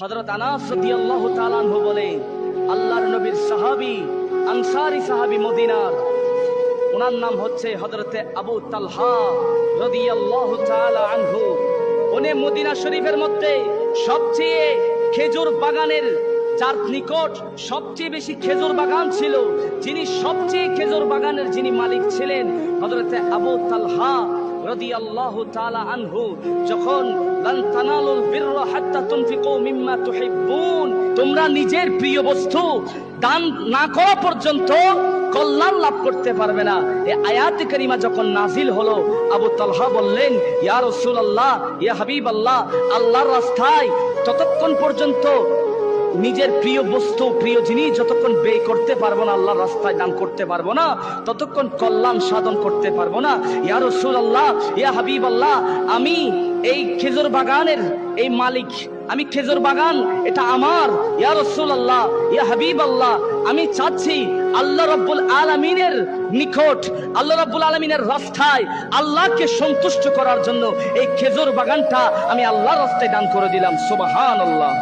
হযরত আনাস রাদিয়াল্লাহু তাআলা আনহু বলেন, আল্লাহর নবীর সাহাবী, আনসারী সাহাবী মদিনার, ওনার নাম হচ্ছে হযরতে আবু তালহা রাদিয়াল্লাহু তাআলা আনহু। উনি মদিনা শরীফের মধ্যে সবচেয়ে খেজুর বাগানের, যার নিকট সবচেয়ে বেশি খেজুর বাগান ছিল, যিনি সবচেয়ে খেজুর বাগানের যিনি মালিক ছিলেন, হযরতে আবু তালহা রাদিয়াল্লাহু তাআলা আনহু যখন লান তানালুল বিররা হাত্তা তুনফিকু মিম্মা তুহিব্বুন, তোমরা নিজের প্রিয় বস্তু দান না করা পর্যন্ত কল্যাণ লাভ করতে পারবে না। এই আয়াত কারিমা যখন নাজিল হলো, আবু তালহা বললেন, ইয়া রাসূলুল্লাহ, ইয়া হাবিবাল্লাহ, আল্লাহর রাস্তায় ততক্ষণ পর্যন্ত নিজের প্রিয় বস্তু, প্রিয় জিনিস যতক্ষণ ব্যয় করতে পারবো না, আল্লাহর রাস্তায় দান করতে পারবো না, ততক্ষণ কল্যাণ সাধন করতে পারবো না। ইয়া রাসূলুল্লাহ, ইয়া হাবিবাল্লাহ, আমি এই খেজুর বাগানের এই মালিক, আমি খেজুর বাগান এটা আমার। ইয়া রাসূলুল্লাহ, ইয়া হাবিবাল্লাহ, আমি চাচ্ছি আল্লাহ রাব্বুল আলামিনের নিকট, আল্লাহ রাব্বুল আলামিনের রাস্তায় আল্লাহকে সন্তুষ্ট করার জন্য এই খেজুর বাগানটা আমি আল্লাহর রাস্তায় দান করে দিলাম। সুবহানাল্লাহ।